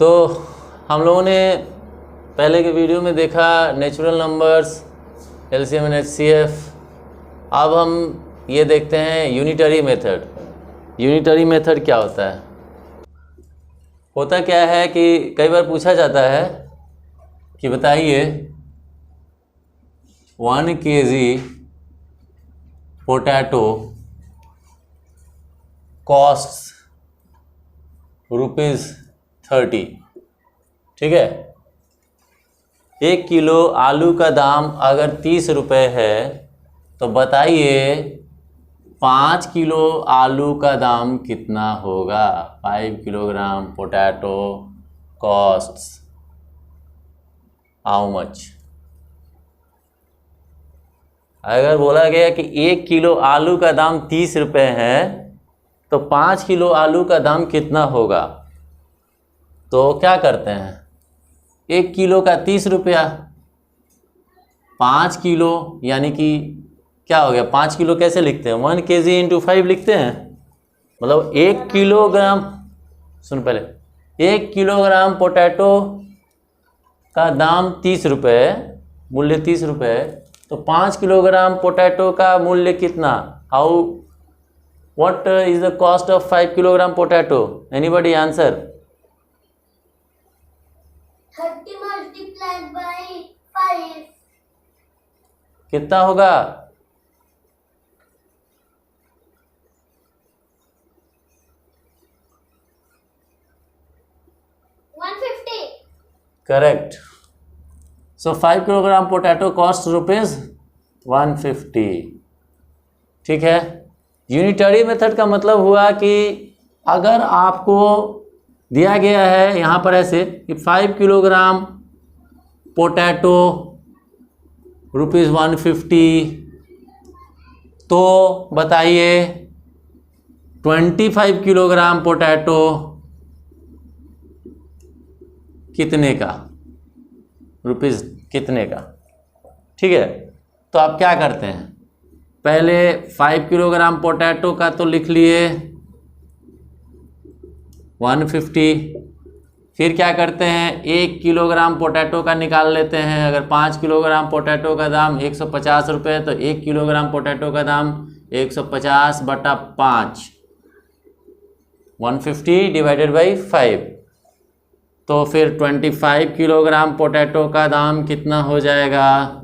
तो हम लोगों ने पहले के वीडियो में देखा natural numbers, LCM and HCF. अब हम ये देखते हैं यूनिटरी मेथड। यूनिटरी मेथड क्या होता है? होता क्या है कि कई बार पूछा जाता है कि बताइए 1 kg पोटैटो कॉस्ट्स ₹30। ठीक है, 1 किलो आलू का दाम अगर 30 रुपये है तो बताइए 5 किलो आलू का दाम कितना होगा। 5 kilogram potato costs how much. अगर बोला गया कि 1 किलो आलू का दाम 30 रुपये है तो 5 किलो आलू का दाम कितना होगा। तो क्या करते हैं, 1 किलो का 30 रुपया, 5 किलो यानी कि क्या हो गया, 5 किलो कैसे लिखते हैं, 1 kg इंटू 5 लिखते हैं। मतलब 1 किलोग्राम, सुन पहले, 1 किलोग्राम पोटैटो का दाम 30 रुपये, मूल्य 30 रुपये, तो 5 किलोग्राम पोटैटो का मूल्य कितना, how what is the cost of 5 kilogram potato? Anybody answer? 30 multiplied by 5 कितना होगा? 150। Correct. So 5 kilogram potato costs ₹150। ठीक है। यूनिटरी मेथड का मतलब हुआ कि अगर आपको दिया गया है यहाँ पर ऐसे कि 5 किलोग्राम पोटैटो ₹150, तो बताइए 25 किलोग्राम पोटैटो कितने का, रुपीज़ कितने का। ठीक है, तो आप क्या करते हैं, पहले 5 किलोग्राम पोटैटो का तो लिख लिए 150, फिर क्या करते हैं 1 किलोग्राम पोटैटो का निकाल लेते हैं। अगर 5 किलोग्राम पोटैटो का दाम 150 रुपये तो 1 किलोग्राम पोटैटो का दाम 150/5, 150 डिवाइडेड बाई 5, तो फिर 25 किलोग्राम पोटैटो का दाम कितना हो जाएगा,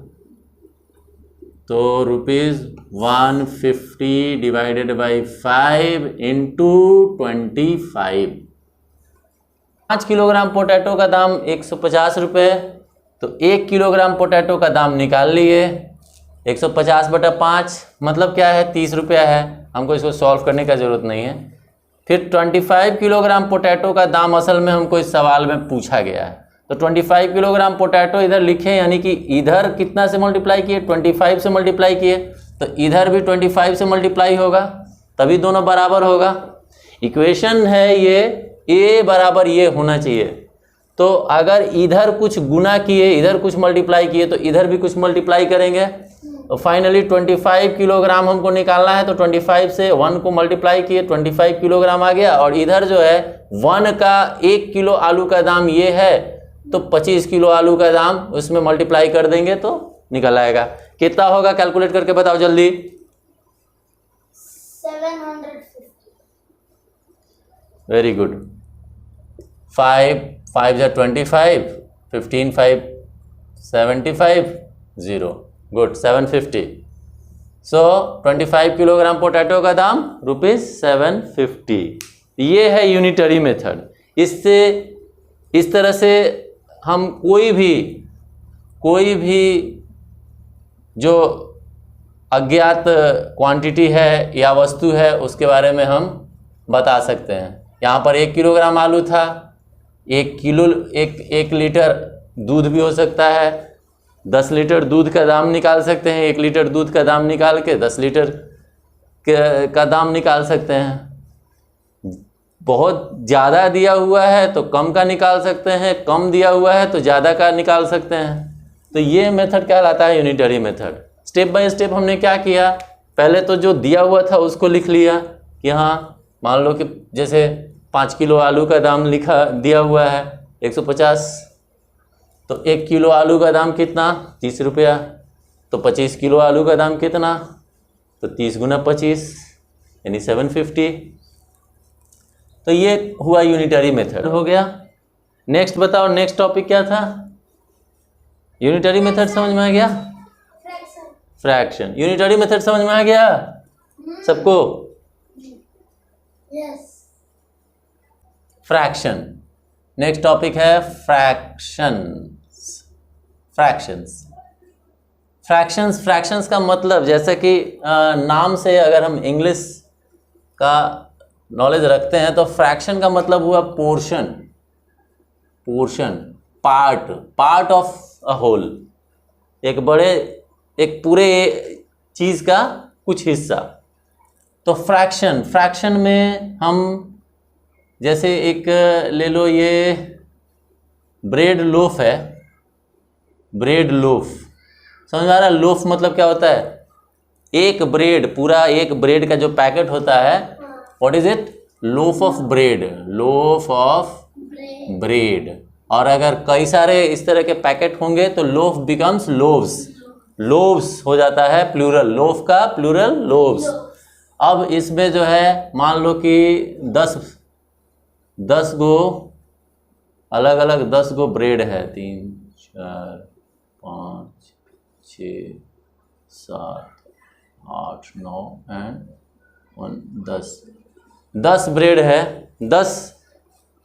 तो ₹150 divided by 5 into 25। 5 kilogram potato का दाम 150 रुपये, तो 1 किलोग्राम पोटैटो का दाम निकाल लिए 150/5, मतलब क्या है 30 रुपया है। हमको इसको सॉल्व करने का ज़रूरत नहीं है। फिर 25 किलोग्राम पोटैटो का दाम असल में हमको इस सवाल में पूछा गया है, तो 25 किलोग्राम पोटैटो इधर लिखे, यानी कि इधर कितना से मल्टीप्लाई किए, 25 से मल्टीप्लाई किए, तो इधर भी 25 से मल्टीप्लाई होगा, तभी दोनों बराबर होगा। इक्वेशन है ये, ए बराबर ये होना चाहिए। तो अगर इधर कुछ गुना किए, इधर कुछ मल्टीप्लाई किए, तो इधर भी कुछ मल्टीप्लाई करेंगे। तो फाइनली 25 किलोग्राम हमको निकालना है, तो 25 से 1 को मल्टीप्लाई किए, 25 किलोग्राम आ गया। और इधर जो है 1 का 1 किलो आलू का दाम ये है, तो 25 किलो आलू का दाम उसमें मल्टीप्लाई कर देंगे तो निकल आएगा। कितना होगा कैलकुलेट करके बताओ जल्दी। 750। Very good. 5 5 जा 25, 15 5 75, 0, गुड, 750। सो 25 किलोग्राम पोटैटो का दाम ₹750। ये है यूनिटरी मेथड। इससे इस तरह से हम कोई भी जो अज्ञात क्वांटिटी है या वस्तु है उसके बारे में हम बता सकते हैं। यहाँ पर 1 किलोग्राम आलू था, 1 लीटर दूध भी हो सकता है, 10 लीटर दूध का दाम निकाल सकते हैं। 1 लीटर दूध का दाम निकाल के 10 लीटर का दाम निकाल सकते हैं। बहुत ज़्यादा दिया हुआ है तो कम का निकाल सकते हैं, कम दिया हुआ है तो ज़्यादा का निकाल सकते हैं। तो ये मेथड कहलाता है unitary method. Step by step हमने क्या किया, पहले तो जो दिया हुआ था उसको लिख लिया कि हाँ मान लो कि जैसे 5 किलो आलू का दाम लिखा दिया हुआ है 150। तो 1 किलो आलू का दाम कितना? 30 रुपया। तो 25 किलो आलू का दाम कितना? तो 30 गुना 25 यानी 750। तो ये हुआ यूनिटरी मेथड हो गया। नेक्स्ट बताओ, नेक्स्ट टॉपिक क्या था? यूनिटरी मेथड समझ में आ गया? फ्रैक्शन। फ्रैक्शन। यूनिटरी मेथड समझ में आ गया सबको? यस। फ्रैक्शन। नेक्स्ट टॉपिक है फ्रैक्शन। फ्रैक्शंस। फ्रैक्शंस, फ्रैक्शंस का मतलब जैसे कि नाम से अगर हम इंग्लिश का नॉलेज रखते हैं तो फ्रैक्शन का मतलब हुआ portion, portion, part, part of a whole, एक बड़े, एक पूरे चीज़ का कुछ हिस्सा। तो फ्रैक्शन, फ्रैक्शन में हम जैसे एक ले लो, ये ब्रेड लोफ है, ब्रेड लोफ, समझ में आ रहा है? लोफ मतलब क्या होता है? एक ब्रेड, पूरा एक ब्रेड का जो पैकेट होता है, what is it? Loaf of bread, loaf of bread. और अगर कई सारे इस तरह के पैकेट होंगे तो लोफ बिकम्स लोव्स, लोव्स हो जाता है प्लूरल, लोफ का प्लूरल लोव्स। अब इसमें जो है मान लो कि 10 गो अलग अलग 10 गो ब्रेड है, 3 4 5 6 7 8 9 एंड 10 ब्रेड है, 10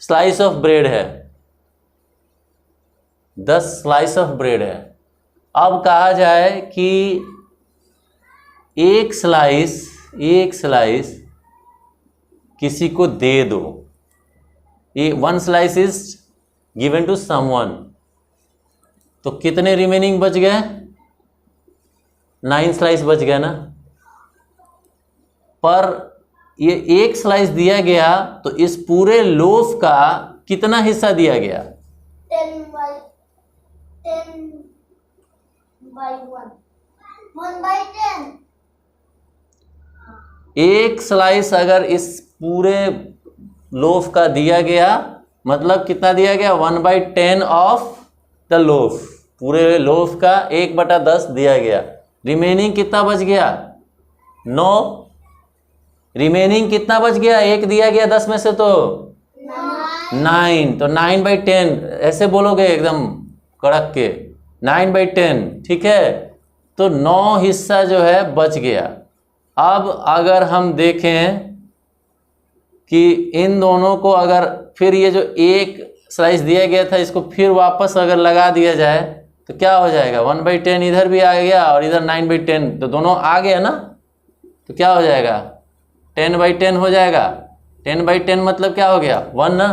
स्लाइस ऑफ ब्रेड है, 10 स्लाइस ऑफ ब्रेड है। अब कहा जाए कि एक स्लाइस किसी को दे दो, ये 1 slice is given to someone, तो कितने रिमेनिंग बच गए? 9 स्लाइस बच गए ना। पर ये एक स्लाइस दिया गया तो इस पूरे लोफ का कितना हिस्सा दिया गया? 10 by 1 by 10। एक स्लाइस अगर इस पूरे लोफ का दिया गया मतलब कितना दिया गया? 1/10 ऑफ द लोफ, पूरे लोफ का 1/10 दिया गया। रिमेनिंग कितना बच गया? 9। रिमेनिंग कितना बच गया? 1 दिया गया 10 में से, तो 9, तो 9/10 ऐसे बोलोगे एकदम कड़क के, 9/10, ठीक है। तो 9 हिस्सा जो है बच गया। अब अगर हम देखें कि इन दोनों को अगर फिर ये जो एक स्लाइस दिया गया था इसको फिर वापस अगर लगा दिया जाए तो क्या हो जाएगा? 1/10 इधर भी आ गया और इधर 9/10, तो दोनों आ गया ना, तो क्या हो जाएगा? 10/10 हो जाएगा। 10/10 मतलब क्या हो गया? 1 ना,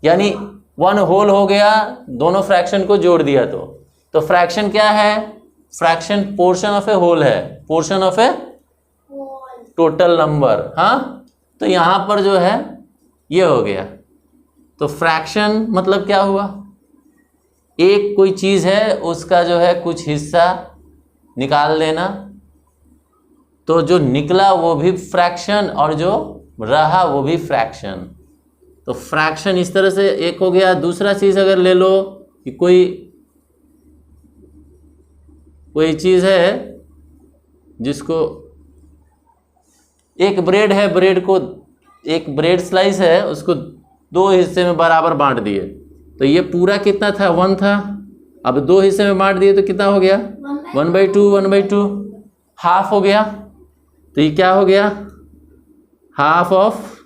यानी 1 होल हो गया, दोनों फ्रैक्शन को जोड़ दिया। तो फ्रैक्शन क्या है? Fraction portion of a whole है, portion of a total number. हाँ, तो यहाँ पर जो है ये हो गया। तो फ्रैक्शन मतलब क्या हुआ? एक कोई चीज़ है उसका जो है कुछ हिस्सा निकाल देना, तो जो निकला वो भी फ्रैक्शन और जो रहा वो भी फ्रैक्शन। तो फ्रैक्शन इस तरह से एक हो गया। दूसरा चीज़ अगर ले लो कि कोई चीज़ है जिसको एक ब्रेड है, ब्रेड को एक ब्रेड स्लाइस है, उसको 2 हिस्से में बराबर बांट दिए, तो ये पूरा कितना था? 1 था। अब 2 हिस्से में बांट दिए तो कितना हो गया? 1/2, 1/2, हाफ हो गया। तो ये क्या हो गया? हाफ ऑफ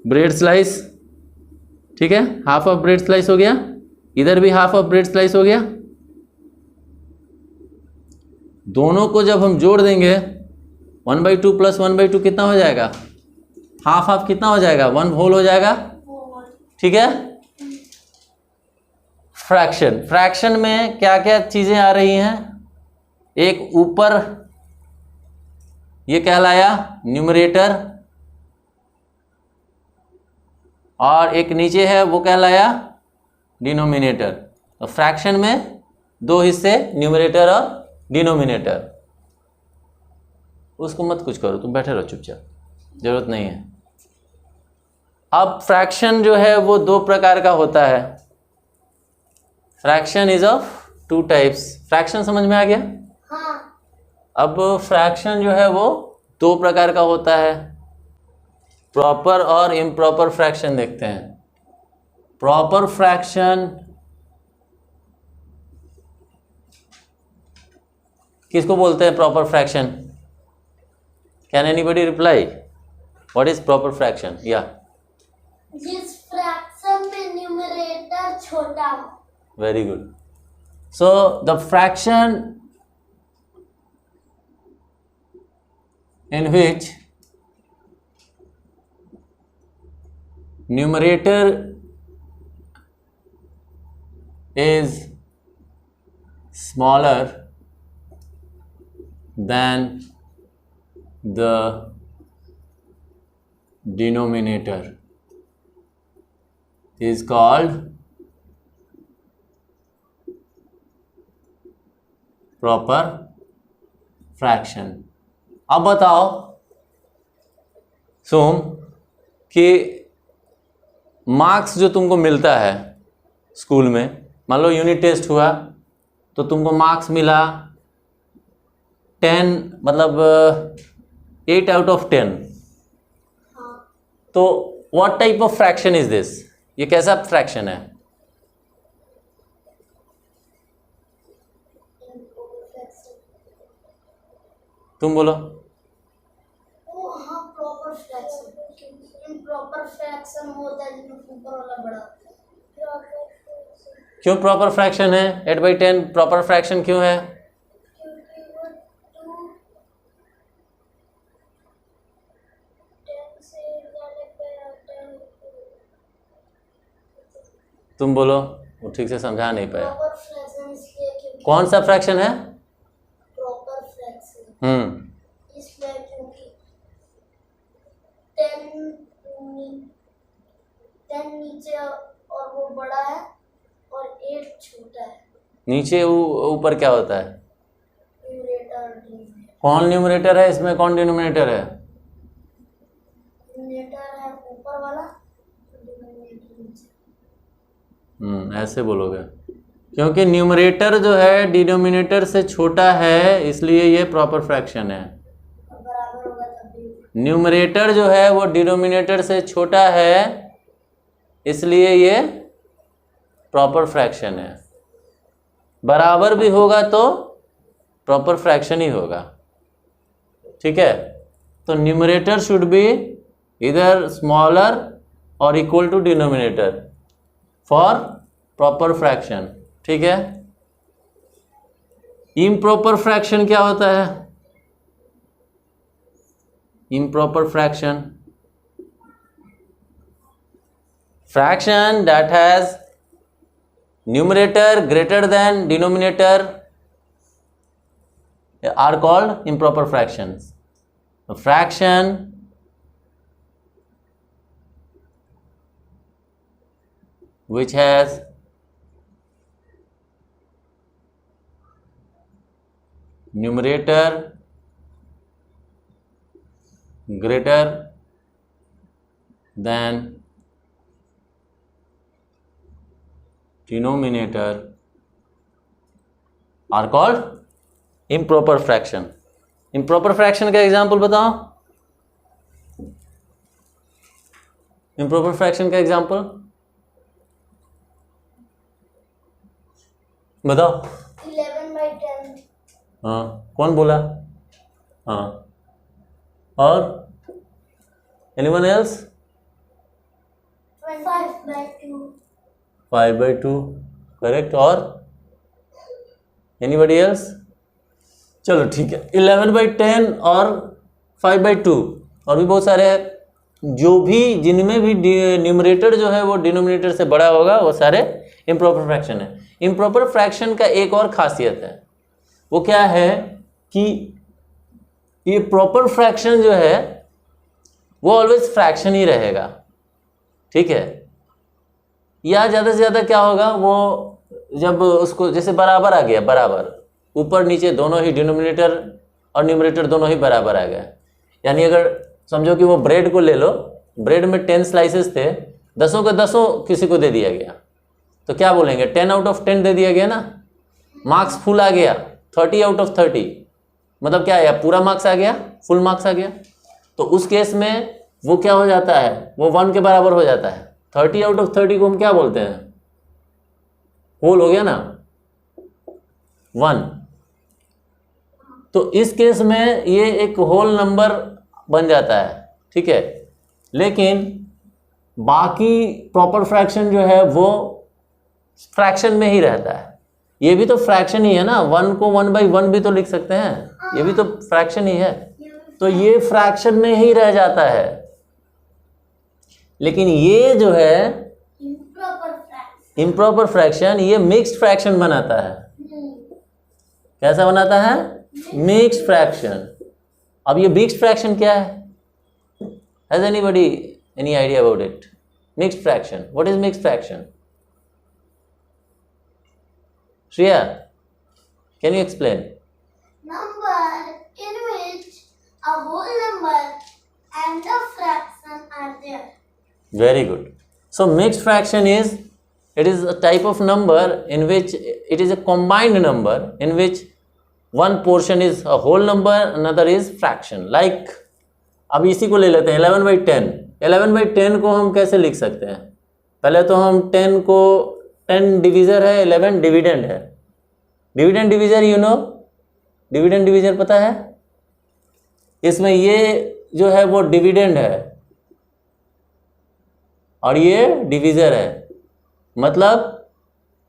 ब्रेड स्लाइस, ठीक है, हाफ ऑफ ब्रेड स्लाइस हो गया। इधर भी हाफ ऑफ ब्रेड स्लाइस हो गया। दोनों को जब हम जोड़ देंगे 1/2 + 1/2 कितना हो जाएगा? हाफ हाफ कितना हो जाएगा? 1 होल हो जाएगा, ठीक है। फ्रैक्शन, फ्रैक्शन में क्या क्या चीजें आ रही हैं? एक ऊपर ये कहलाया न्यूमरेटर और एक नीचे है वो कहलाया डिनोमिनेटर। तो फ्रैक्शन में 2 हिस्से, न्यूमरेटर और डिनोमिनेटर। उसको मत कुछ करो, तुम बैठे रहो चुपचाप, जरूरत नहीं है। अब फ्रैक्शन जो है वो दो प्रकार का होता है। Fraction is of two types. Fraction समझ में आ गया? हाँ। अब फ्रैक्शन जो है वो दो प्रकार का होता है, प्रॉपर और इम्प्रॉपर फ्रैक्शन देखते हैं। प्रॉपर फ्रैक्शन किसको बोलते हैं? Proper fraction. Can anybody reply? What is proper fraction? या जिस फ्रैक्शन में न्यूमरेटर छोटा हो। Very good. So the fraction in which numerator is smaller than the denominator is called proper fraction। अब बताओ सोम कि मार्क्स जो तुमको मिलता है स्कूल में, मान लो यूनिट टेस्ट हुआ तो तुमको मार्क्स मिला 10, मतलब 8 आउट ऑफ 10। हाँ। तो what type of fraction is this? ये कैसा फ्रैक्शन है? तुम बोलो। Proper fraction. इम्प्रॉपर फ्रैक्शन होता है जिसमें ऊपर वाला बड़ा होता है। क्यों प्रॉपर फ्रैक्शन है? 8/10 प्रॉपर फ्रैक्शन क्यों है? क्योंकि वो 2 10 से जाने पे 10। तुम बोलो, वो ठीक से समझा नहीं पाया। प्रॉपर फ्रैक्शन इसलिए क्योंकि कौन सा फ्रैक्शन है? प्रॉपर फ्रैक्शन इसलिए क्योंकि 10 नीचे और वो बड़ा है और 8 छोटा है। नीचे ऊपर क्या होता है? न्यूमरेटर। कौन न्यूमरेटर है इसमें, कौन डिनोमिनेटर है? न्यूमरेटर है ऊपर वाला, डिनोमिनेटर नीचे। ऐसे बोलोगे क्योंकि न्यूमरेटर जो है डिनोमिनेटर से छोटा है, इसलिए ये प्रॉपर फ्रैक्शन है। बराबर होगा तब भी। न्यूमरेटर जो है वो डिनोमिनेटर से छोटा है, इसलिए ये प्रॉपर फ्रैक्शन है। बराबर भी होगा तो प्रॉपर फ्रैक्शन ही होगा। ठीक है, तो न्यूमरेटर शुड बी इधर स्मॉलर और equal to denominator for proper fraction. ठीक है। इम्प्रॉपर फ्रैक्शन क्या होता है? Improper fraction, fraction that has numerator greater than denominator are called improper fractions. A fraction which has numerator greater than denominator are called improper fraction. improper fraction का example बताओ। improper fraction का example बताओ। 11/10। हाँ, कौन बोला? हाँ, और anyone else? 5/2। 5/2 correct. और एनीबडी एल्स? चलो ठीक है, 11/10 और 5/2 और भी बहुत सारे हैं। जो भी जिनमें भी न्यूमरेटर जो है वो डिनोमिनेटर से बड़ा होगा वो सारे इम्प्रॉपर फ्रैक्शन है। इम्प्रॉपर फ्रैक्शन का एक और खासियत है, वो क्या है कि ये प्रॉपर फ्रैक्शन जो है वो ऑलवेज फ्रैक्शन ही रहेगा। ठीक है, या ज़्यादा से ज़्यादा क्या होगा, वो जब उसको जैसे बराबर आ गया, बराबर ऊपर नीचे दोनों ही डिनोमिनेटर और न्यूमरेटर दोनों ही बराबर आ गया, यानी अगर समझो कि वो ब्रेड को ले लो ब्रेड में 10 स्लाइसेस थे, 10 के 10 किसी को दे दिया गया, तो क्या बोलेंगे? 10 आउट ऑफ 10 दे दिया गया ना, मार्क्स फुल आ गया, 30 आउट ऑफ 30, मतलब क्या आया? पूरा मार्क्स आ गया, फुल मार्क्स आ गया। तो उस केस में वो क्या हो जाता है? वो 1 के बराबर हो जाता है। 30 आउट ऑफ 30 को हम क्या बोलते हैं? होल हो गया ना, 1। तो इस केस में ये एक होल नंबर बन जाता है, ठीक है। लेकिन बाकी प्रॉपर फ्रैक्शन जो है वो फ्रैक्शन में ही रहता है। ये भी तो फ्रैक्शन ही है ना, 1 को 1/1 भी तो लिख सकते हैं, ये भी तो फ्रैक्शन ही है। तो ये फ्रैक्शन में ही रह जाता है। लेकिन ये जो है इम्प्रॉपर फ्रैक्शन, ये मिक्स्ड फ्रैक्शन बनाता है। कैसा बनाता है? Mixed fraction. अब ये मिक्स्ड फ्रैक्शन क्या है? Has anybody any idea about it? Mixed fraction, what is mixed fraction? Shreya, can you explain? Number in which a whole number and a fraction are there. Very good. So mixed fraction is, it is a type of number in which it is a combined number in which one portion is a whole number, another is fraction. Like अब इसी को ले लेते हैं 11/10। 11/10 को हम कैसे लिख सकते हैं? पहले तो हम 10 को 10 डिविजर है, 11 डिविडेंड है। Dividend divisor you know, dividend divisor पता है? इसमें ये जो है वो डिविडेंड है और ये डिविजर है। मतलब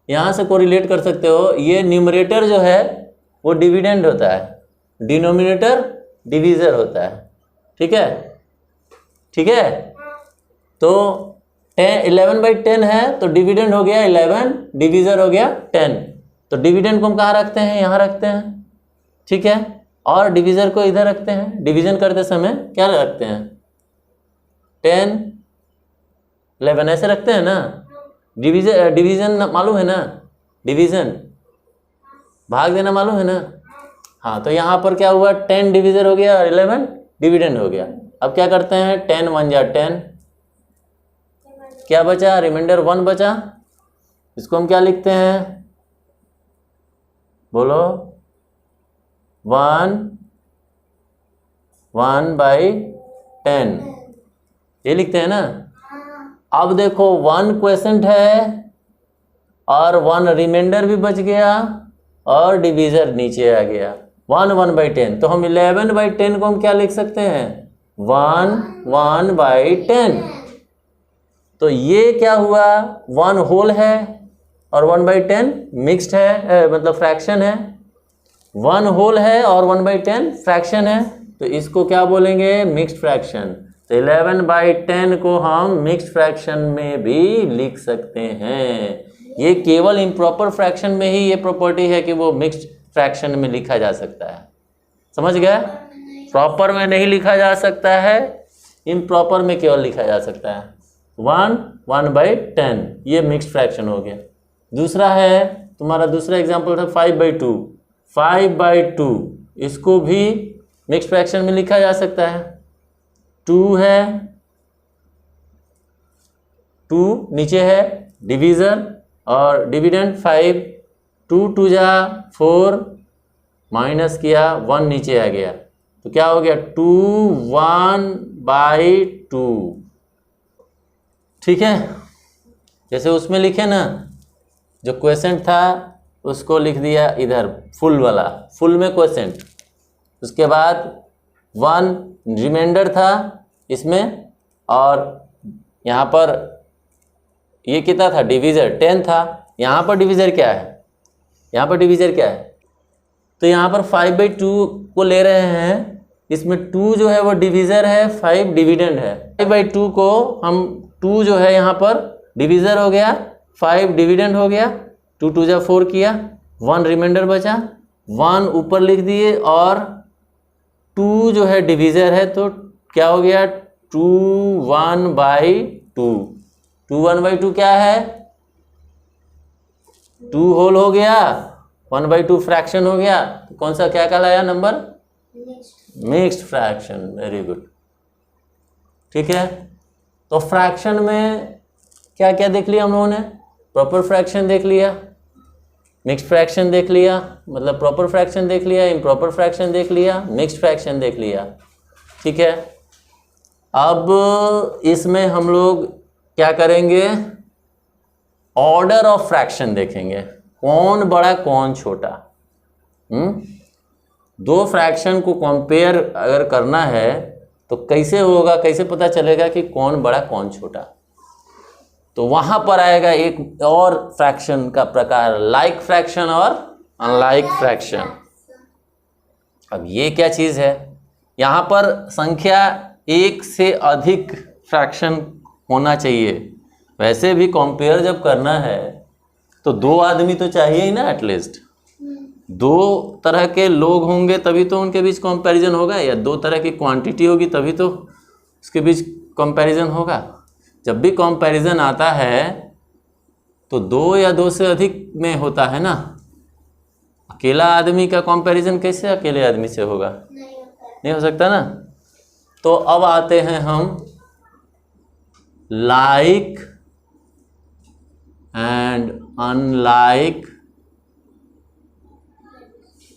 यहाँ से कोरिलेट कर सकते हो, ये न्यूमरेटर जो है वो डिविडेंड होता है, डिनोमिनेटर डिविजर होता है। ठीक है, ठीक है। तो 11/10 है तो डिविडेंड हो गया 11, डिविजर हो गया 10। तो डिविडेंड को हम कहाँ रखते हैं? यहाँ रखते हैं, ठीक है। और डिविजर को इधर रखते हैं। डिवीजन करते समय क्या रखते हैं? 10, 11 ऐसे रखते हैं ना। डिवीजन मालूम है ना? डिवीजन भाग देना मालूम है ना? हाँ, तो यहाँ पर क्या हुआ? 10 डिविजर हो गया और 11 डिविडेंड हो गया। अब क्या करते हैं? 10 1 जा 10, क्या बचा? रिमाइंडर 1 बचा। इसको हम क्या लिखते हैं? बोलो, 1/10 ये लिखते हैं ना। अब देखो 1 क्वेसेंट है और 1 रिमाइंडर भी बच गया और डिविजर नीचे आ गया। 1/10। तो हम 11/10 को हम क्या लिख सकते हैं? 1/10। तो ये क्या हुआ? 1 होल है और 1/10 मिक्स्ड है, मतलब फ्रैक्शन है। 1 होल है और 1/10 फ्रैक्शन है, तो इसको क्या बोलेंगे? Mixed fraction. तो 11/10 को हम मिक्स्ड फ्रैक्शन में भी लिख सकते हैं। ये केवल इम्प्रॉपर फ्रैक्शन में ही ये प्रॉपर्टी है कि वो मिक्स्ड फ्रैक्शन में लिखा जा सकता है। समझ गए? प्रॉपर में नहीं लिखा जा सकता है, इम्प्रॉपर में केवल लिखा जा सकता है। 1/10 ये मिक्स्ड फ्रैक्शन हो गया। दूसरा है तुम्हारा, दूसरा एग्जांपल था 5/2। 5/2 इसको भी मिक्स्ड फ्रैक्शन में लिखा जा सकता है। 2 है, 2 नीचे है डिविजर और डिविडेंड 5, 2 2 जा 4, माइनस किया 1 नीचे आ गया, तो क्या हो गया? 2 1/2। ठीक है, जैसे उसमें लिखे ना, जो क्वेसेंट था उसको लिख दिया इधर फुल वाला, फुल में क्वेसेंट। उसके बाद 1 रिमाइंडर था इसमें, और यहाँ पर ये कितना था? डिविजर 10 था। यहाँ पर डिविजर क्या है? यहाँ पर डिविजर क्या है? तो यहाँ पर 5/2 को ले रहे हैं, इसमें 2 जो है वो डिविजर है, 5 डिविडेंड है। 5/2 को हम 2 जो है यहाँ पर डिविजर हो गया, 5 डिविडेंड हो गया, 2 2 जा 4 किया, 1 रिमाइंडर बचा, 1 ऊपर लिख दिए और 2 जो है डिविजर है, तो क्या हो गया? 2 1/2। 2 1/2 क्या है? 2 होल हो गया, 1/2 फ्रैक्शन हो गया। तो कौन सा क्या कहलाया number? Mixed fraction. Very good, ठीक है। तो फ्रैक्शन में क्या क्या देख लिया हम लोगों ने? प्रॉपर फ्रैक्शन देख लिया, मिक्स्ड फ्रैक्शन देख लिया, मतलब प्रॉपर फ्रैक्शन देख लिया, इम्प्रॉपर फ्रैक्शन देख लिया, मिक्स्ड फ्रैक्शन देख लिया। ठीक है, अब इसमें हम लोग क्या करेंगे? ऑर्डर ऑफ फ्रैक्शन देखेंगे, कौन बड़ा कौन छोटा। दो फ्रैक्शन को कंपेयर अगर करना है तो कैसे होगा, कैसे पता चलेगा कि कौन बड़ा कौन छोटा? तो वहां पर आएगा एक और फ्रैक्शन का प्रकार, लाइक फ्रैक्शन और अनलाइक फ्रैक्शन। अब ये क्या चीज है? यहां पर संख्या एक से अधिक फ्रैक्शन होना चाहिए। वैसे भी कंपेयर जब करना है तो दो आदमी तो चाहिए ही ना, एटलीस्ट दो तरह के लोग होंगे तभी तो उनके बीच कंपैरिजन होगा, या दो तरह की क्वांटिटी होगी तभी तो उसके बीच कंपैरिजन होगा। जब भी कंपैरिजन आता है तो दो या दो से अधिक में होता है ना। अकेला आदमी का कंपैरिजन कैसे अकेले आदमी से होगा? नहीं हो सकता ना। तो अब आते हैं हम लाइक एंड अनलाइक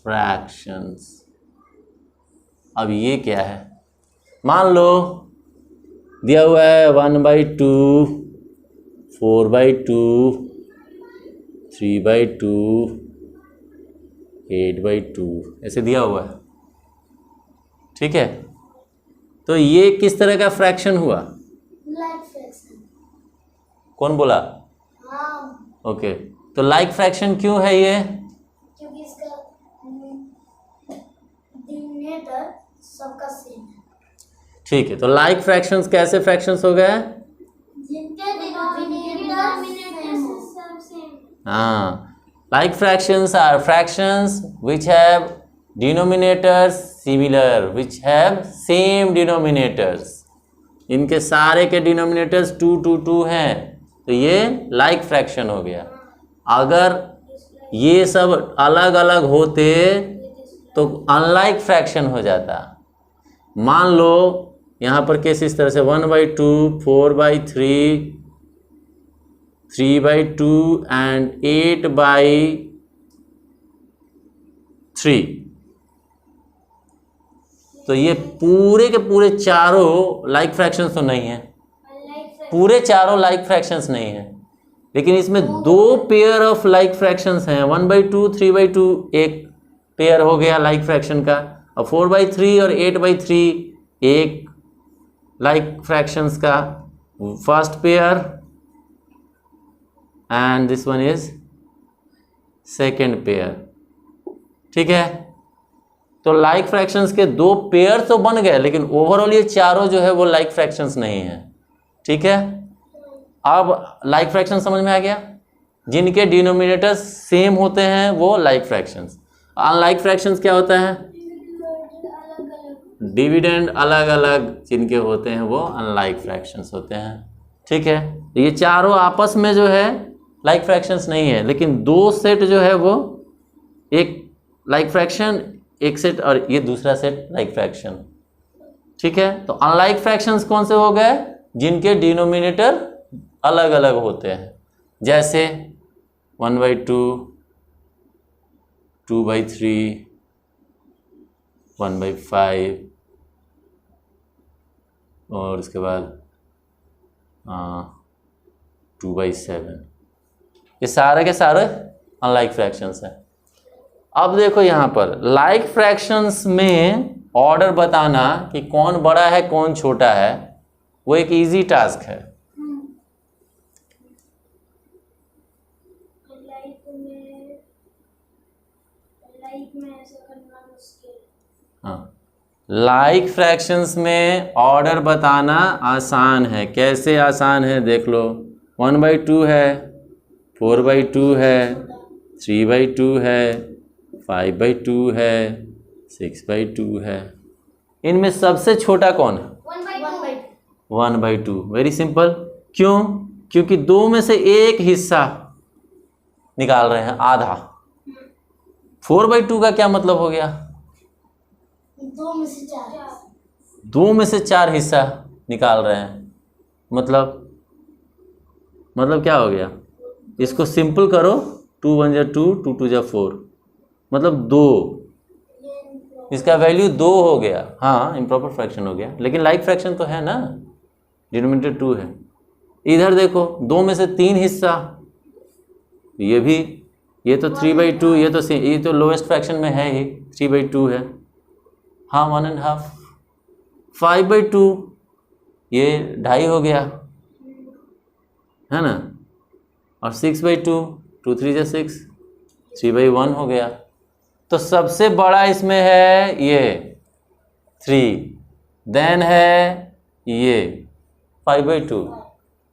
फ्रैक्शंस। अब ये क्या है? मान लो दिया हुआ है 1/2, 4/2, 3/2, 8/2 ऐसे दिया हुआ है। ठीक है, तो ये किस तरह का फ्रैक्शन हुआ? Like fraction. कौन बोला? हाँ, ओके, तो लाइक फ्रैक्शन क्यों है ये? क्योंकि इसका डिनोमिनेटर सबका सेम है। ठीक है, तो लाइक फ्रैक्शंस कैसे फ्रैक्शंस हो गए? जिनके डिनोमिनेटर सब सेम। हाँ, like fractions are fractions which have denominators similar, which have same denominators। इनके सारे के डिनोमिनेटर्स 2, 2, 2 हैं, तो ये लाइक फ्रैक्शन हो गया। अगर ये सब अलग अलग होते तो अनलाइक फ्रैक्शन हो जाता। मान लो यहाँ पर केस इस तरह से 1/2, 4/3, 3/2 एंड 8/3। तो ये पूरे के पूरे चारों लाइक फ्रैक्शंस तो नहीं है, पूरे चारों लाइक फ्रैक्शंस नहीं है, लेकिन इसमें दो पेयर ऑफ लाइक फ्रैक्शंस हैं। 1/2, 3/2 एक पेयर हो गया लाइक फ्रैक्शन का, और 4/3 और 8/3 एक लाइक फ्रैक्शंस का first pair, and this one is second pair. ठीक है, तो लाइक फ्रैक्शंस के दो पेयर तो बन गए, लेकिन ओवरऑल ये चारों जो है वो लाइक फ्रैक्शंस नहीं है। ठीक है, अब लाइक फ्रैक्शन समझ में आ गया। जिनके डिनोमिनेटर्स सेम होते हैं वो लाइक फ्रैक्शंस। अनलाइक फ्रैक्शंस क्या होता है? डिविडेंड अलग अलग जिनके होते हैं वो अनलाइक फ्रैक्शंस होते हैं। ठीक है, तो ये चारों आपस में जो है लाइक फ्रैक्शंस नहीं है, लेकिन दो सेट जो है वो एक लाइक फ्रैक्शन, एक सेट, और ये दूसरा सेट लाइक फ्रैक्शन। ठीक है, तो अनलाइक फ्रैक्शंस कौन से हो गए? जिनके डिनोमिनेटर अलग अलग होते हैं, जैसे 1/2, 2/3, 1/5 और उसके बाद 2/7। ये सारे के सारे अनलाइक फ्रैक्शंस हैं। अब देखो यहाँ पर लाइक फ्रैक्शंस में ऑर्डर बताना कि कौन बड़ा है कौन छोटा है, वो एक इजी टास्क है। हाँ, लाइक फ्रैक्शंस में ऑर्डर बताना आसान है। कैसे आसान है देख लो। 1/2 है, 4/2 है, 3/2 है, 5/2 है, 6/2 है। इनमें सबसे छोटा कौन है? 1/2। Very simple. क्यों? क्योंकि दो में से एक हिस्सा निकाल रहे हैं, आधा। 4/2 का क्या मतलब हो गया? 2 में से 4। 2 में से 4 हिस्सा निकाल रहे हैं, मतलब क्या हो गया, इसको सिंपल करो, 2 1 जा 2, 2 2 जा 4, मतलब 2, इसका वैल्यू 2 हो गया। हाँ इम्प्रॉपर फ्रैक्शन हो गया, लेकिन लाइक फ्रैक्शन तो है ना, डिनोमिनेटर 2 है। इधर देखो 2 में से 3 हिस्सा, ये भी, ये तो 3/2, ये तो लोएस्ट फ्रैक्शन में है ही, 3/2 है। हाँ 1.5, 5/2, ये 2.5 हो गया है ना, और 6/2, 2 3 जा 6, 3/1 हो गया। तो सबसे बड़ा इसमें है ये 3, देन है ये 5/2,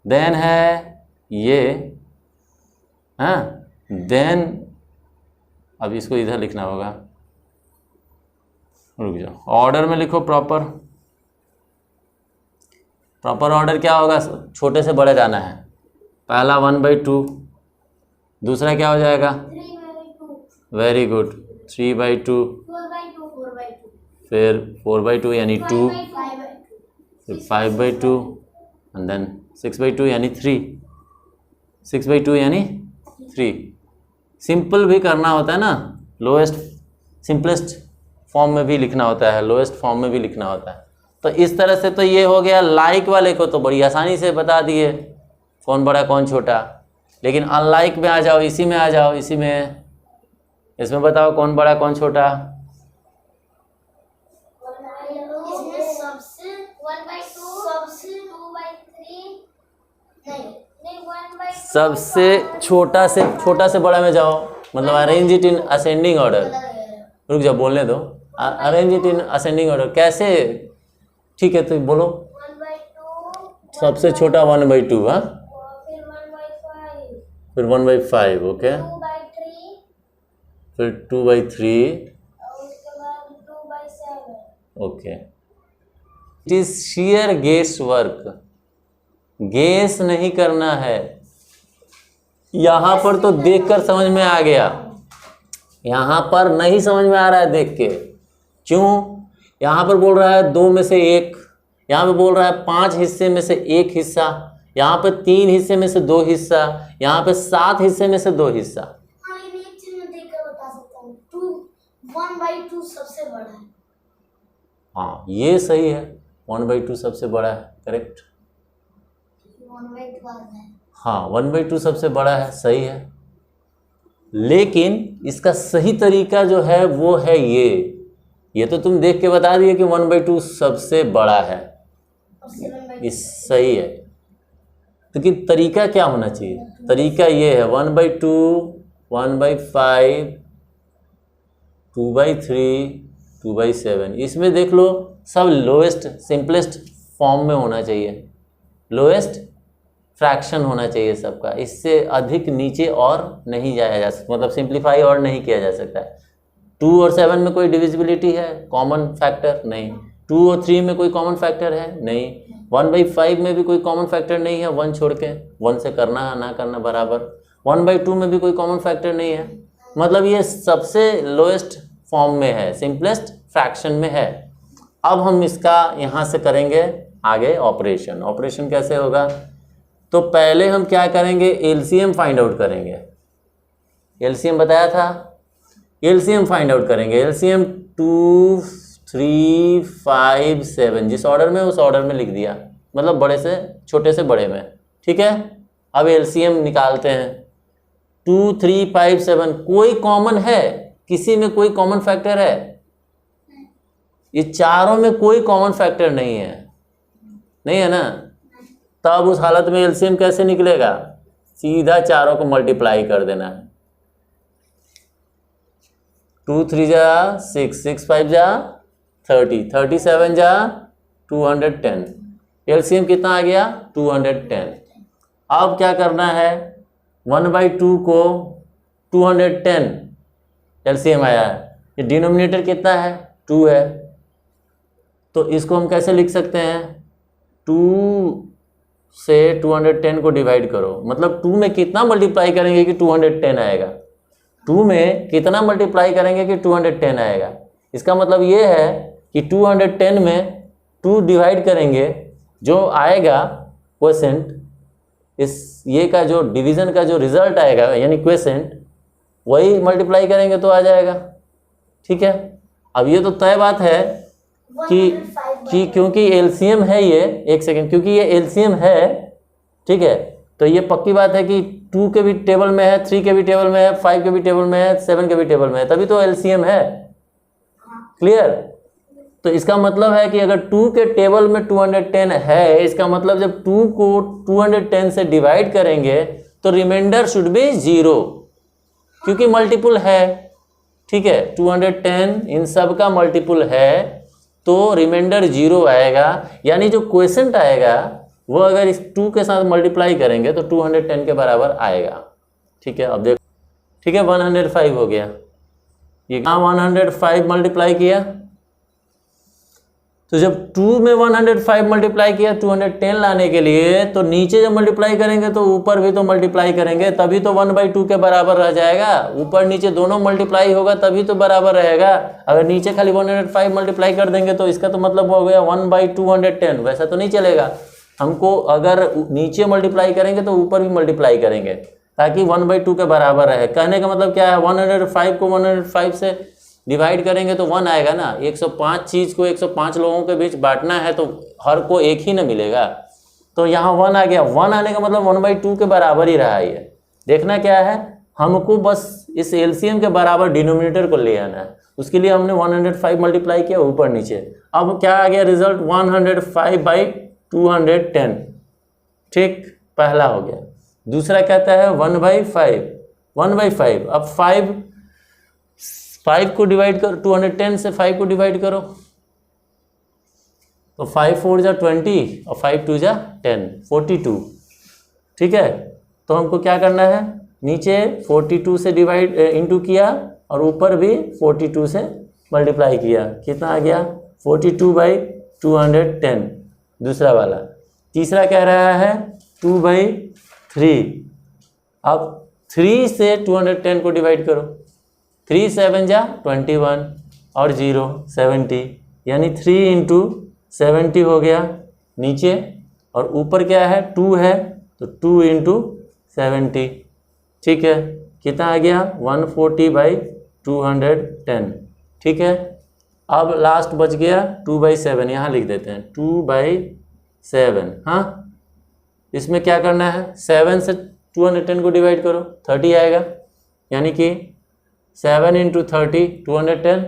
देन है ये, हाँ, देन अब इसको इधर लिखना होगा, रुक जाओ, ऑर्डर में लिखो, प्रॉपर ऑर्डर क्या होगा, छोटे से बड़े जाना है। पहला 1/2, दूसरा क्या हो जाएगा, 3/2, वेरी गुड, 3/2, 4/2, 4/2, फिर 4/2 यानी 2, 5/2, फिर 5/2 एंड देन 6/2 यानी 3, 6/2 यानी 3। सिंपल भी करना होता है ना, लोएस्ट सिंपलेस्ट फॉर्म में भी लिखना होता है, लोएस्ट फॉर्म में भी लिखना होता है। तो इस तरह से तो ये हो गया। लाइक वाले को तो बड़ी आसानी से बता दिए कौन बड़ा कौन छोटा, लेकिन अनलाइक में आ जाओ, इसी में आ जाओ, इसी में, इसमें बताओ कौन बड़ा कौन छोटा। इसमें सबसे 1/2, सबसे 2/3, नहीं 1/2, सबसे छोटा से बड़ा में जाओ, मतलब arrange it in ascending order. रुक जाओ, बोलने दो, arrange it in ascending order कैसे, ठीक है तो बोलो। 1/2, सबसे छोटा 1/2, हाँ, फिर 1/5, फिर 1/5, ओके, 2/3, फिर 2/3, और उसके बाद 2/7। Okay. It is sheer guess work, guess नहीं करना है। यहाँ पर तो देखकर समझ में आ गया, यहाँ पर नहीं समझ में आ रहा है देख के। क्यों? यहाँ पर बोल रहा है 2 में से 1, यहाँ पे बोल रहा है 5 हिस्से में से 1 हिस्सा, यहाँ पे 3 हिस्से में से 2 हिस्सा, यहाँ पे 7 हिस्से में से 2 हिस्सा। हाँ, लेकिन एक चीज मैं देख कर बता सकता हूँ, 1/2 सबसे बड़ा है। हाँ ये सही है, 1/2 सबसे बड़ा है, करेक्ट। 1/2 है। हाँ 1/2 सबसे बड़ा है, सही है, लेकिन इसका सही तरीका जो है वो है ये तो तुम देख के बता दिए कि 1/2 सबसे बड़ा है, और 7/2 ये सही है। लेकिन तरीका क्या होना चाहिए? तरीका ये है 1/2, 1/5, 2/3, 2/7, इसमें देख लो सब लोएस्ट सिंपलेस्ट फॉर्म में होना चाहिए, लोएस्ट फ्रैक्शन होना चाहिए सबका, इससे अधिक नीचे और नहीं जाया जा सकता, मतलब सिंप्लीफाई और नहीं किया जा सकता है। 2 और 7 में कोई डिविजिबिलिटी है, कॉमन फैक्टर नहीं। 2 और 3 में कोई कॉमन फैक्टर है नहीं। 1/5 में भी कोई कॉमन फैक्टर नहीं है, 1 छोड़ के, 1 से करना ना करना बराबर। 1/2 में भी कोई कॉमन फैक्टर नहीं है, मतलब ये सबसे लोएस्ट फॉर्म में है, सिंपलेस्ट फ्रैक्शन में है। अब हम इसका यहाँ से करेंगे आगे ऑपरेशन। ऑपरेशन कैसे होगा? तो पहले हम क्या करेंगे, एलसीएम फाइंड आउट करेंगे। एलसीएम बताया था, एलसीएम फाइंड आउट करेंगे। एलसीएम 2 3 5 7 जिस ऑर्डर में उस ऑर्डर में लिख दिया, मतलब बड़े से छोटे से बड़े में, ठीक है। अब एलसीएम निकालते हैं। 2 3 5 7 कोई कॉमन है? किसी में कोई कॉमन फैक्टर है? ये चारों में कोई कॉमन फैक्टर नहीं है, नहीं है ना। तब उस हालत में एलसीएम कैसे निकलेगा? सीधा चारों को मल्टीप्लाई कर देना है। 2 3 जा 6, 6 5 जा 30, 37 जा 210। एलसीएम कितना आ गया? 210। अब क्या करना है, 1/2 को 210 एलसीएम आया है, ये डिनोमिनेटर कितना है? 2 है, तो इसको हम कैसे लिख सकते हैं? 2 से 210 को डिवाइड करो, मतलब 2 में कितना मल्टीप्लाई करेंगे कि 210 आएगा? 2 में कितना मल्टीप्लाई करेंगे कि 210 आएगा? इसका मतलब ये है कि 210 में 2 डिवाइड करेंगे, जो आएगा क्वोशेंट, इस ये का जो डिवीज़न का जो रिजल्ट आएगा यानी क्वोशेंट, वही मल्टीप्लाई करेंगे तो आ जाएगा। ठीक है, अब ये तो तय बात है कि क्योंकि एलसीएम है ये, एक सेकेंड, क्योंकि ये एलसीएम है, ठीक है, तो ये पक्की बात है कि 2 के भी टेबल में है, 3 के भी टेबल में है, 5 के भी टेबल में है, 7 के भी टेबल में है, तभी तो एलसीएम है। क्लियर? तो इसका मतलब है कि अगर 2 के टेबल में 210 है, इसका मतलब जब 2 को 210 से डिवाइड करेंगे तो रिमाइंडर शुड बी 0, क्योंकि मल्टीपुल है। ठीक है, 210 इन सब का मल्टीपुल है तो रिमाइंडर 0 आएगा, यानी जो क्वोशेंट आएगा वो अगर इस 2 के साथ मल्टीप्लाई करेंगे तो 210 के बराबर आएगा। ठीक है, अब देखो, ठीक है, 105 हो गया। ये कहाँ 105 मल्टीप्लाई किया, तो जब 2 में 105 मल्टीप्लाई किया 210 लाने के लिए, तो नीचे जब मल्टीप्लाई करेंगे तो ऊपर भी तो मल्टीप्लाई करेंगे, तभी तो 1/2 के बराबर रह जाएगा। ऊपर नीचे दोनों मल्टीप्लाई होगा तभी तो बराबर रहेगा। अगर नीचे खाली 105 मल्टीप्लाई कर देंगे तो इसका तो मतलब हो गया 1/210, वैसा तो नहीं चलेगा। हमको अगर नीचे मल्टीप्लाई करेंगे तो ऊपर भी मल्टीप्लाई करेंगे ताकि 1/2 के बराबर रहे। कहने का मतलब क्या है, 105 को 105 से डिवाइड करेंगे तो 1 आएगा ना। 105 चीज़ को 105 लोगों के बीच बांटना है तो हर को एक ही ना मिलेगा, तो यहाँ 1 आ गया। 1 आने का मतलब 1/2 के बराबर ही रहा। ये देखना क्या है, हमको बस इस एलसीएम के बराबर डिनोमिनेटर को ले आना है। उसके लिए हमने 105 मल्टीप्लाई किया ऊपर नीचे। अब क्या आ गया रिजल्ट, 105/210। ठीक, पहला हो गया। दूसरा कहता है 1/5। अब 5 को डिवाइड करो, 210 से 5 को डिवाइड करो तो 5 4 जा 20 और 5 2 जा 10, 42। ठीक है, तो हमको क्या करना है, नीचे 42 से डिवाइड इंटू किया और ऊपर भी 42 से मल्टीप्लाई किया। कितना आ गया, 42/210 दूसरा वाला। तीसरा कह रहा है 2/3। अब 3 से 210 को डिवाइड करो, 3 7 जा 21 और 0 70, यानी 3 × 70 हो गया नीचे, और ऊपर क्या है 2 है तो 2 × 70। ठीक है, कितना आ गया 140/210। ठीक है, अब लास्ट बच गया 2/7, यहाँ लिख देते हैं 2/7। हाँ, इसमें क्या करना है, 7 से 210 को डिवाइड करो, 30 आएगा, यानी कि 7 × 30 210।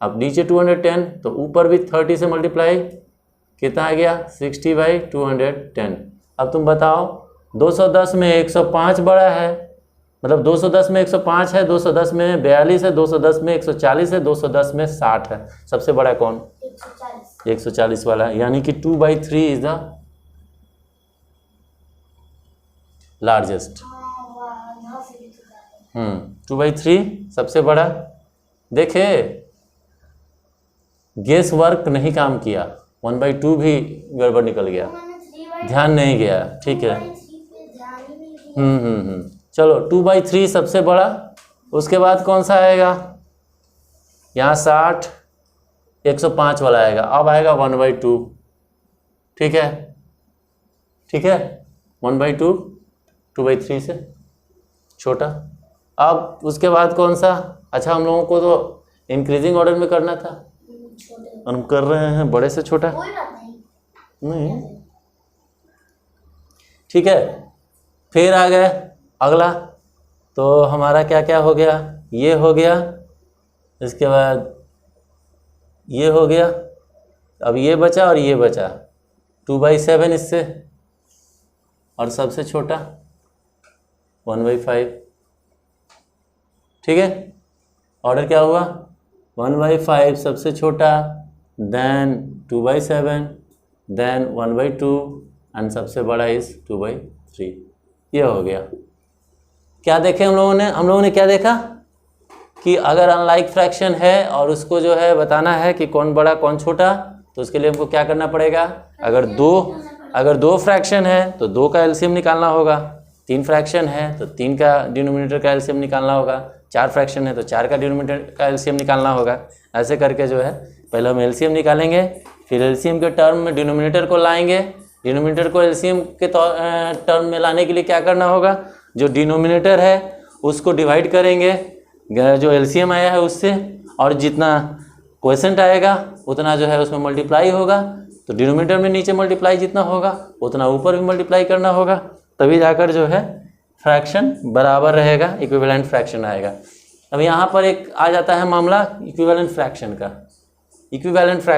अब नीचे 210 तो ऊपर भी 30 से मल्टीप्लाई, कितना आ गया 60/210। अब तुम बताओ 210 में 105 बड़ा है, मतलब 210 में 105 है, 210 में 42 है, 210 में 140 है, 210 में 60 है, सबसे बड़ा कौन, 140 वाला, यानी कि 2/3 इज द लार्जेस्ट। 2/3 सबसे बड़ा। देखे, गेस वर्क नहीं काम किया, 1/2 भी गड़बड़ निकल गया, ध्यान नहीं गया। ठीक है, चलो 2/3 सबसे बड़ा। उसके बाद कौन सा आएगा, यहाँ 60 105 वाला आएगा। अब आएगा 1/2। ठीक है, ठीक है, 1/2 2/3 से छोटा। अब उसके बाद कौन सा, अच्छा हम लोगों को तो इंक्रीजिंग ऑर्डर में करना था, हम कर रहे हैं बड़े से छोटा। नहीं, ठीक है, फिर आ गए अगला। तो हमारा क्या क्या हो गया, ये हो गया, इसके बाद ये हो गया, अब ये बचा और ये बचा 2/7 इससे, और सबसे छोटा 1/5। ठीक है, ऑर्डर क्या हुआ, 1/5 सबसे छोटा, देन 2/7, देन 1/2 एंड सबसे बड़ा इस 2/3। ये हो गया। क्या देखे हम लोगों ने क्या देखा कि अगर अनलाइक फ्रैक्शन है और उसको जो है बताना है कि कौन बड़ा कौन छोटा, तो उसके लिए हमको क्या करना पड़ेगा, अगर दो फ्रैक्शन है तो 2 का एलसीएम निकालना होगा, 3 फ्रैक्शन है तो 3 का डिनोमिनेटर का एलसीएम निकालना होगा, 4 फ्रैक्शन है तो 4 का डिनोमिनेटर का एलसीएम निकालना होगा। ऐसे करके जो है पहले हम एलसीएम निकालेंगे, फिर एलसीएम के टर्म में डिनोमिनेटर को लाएंगे, डिनोमिनेटर को एलसीएम के टर्म में लाने के लिए क्या करना होगा, जो डिनोमिनेटर है उसको डिवाइड करेंगे जो एलसीएम आया है उससे, और जितना क्वोशेंट आएगा उतना जो है उसमें मल्टीप्लाई होगा। तो डिनोमिनेटर में नीचे मल्टीप्लाई जितना होगा उतना ऊपर भी मल्टीप्लाई करना होगा, तभी जाकर जो है फ्रैक्शन बराबर रहेगा, इक्विवेलेंट फ्रैक्शन आएगा। अब यहाँ पर एक आ जाता है मामला इक्विवेलेंट फ्रैक्शन का। Equivalent fraction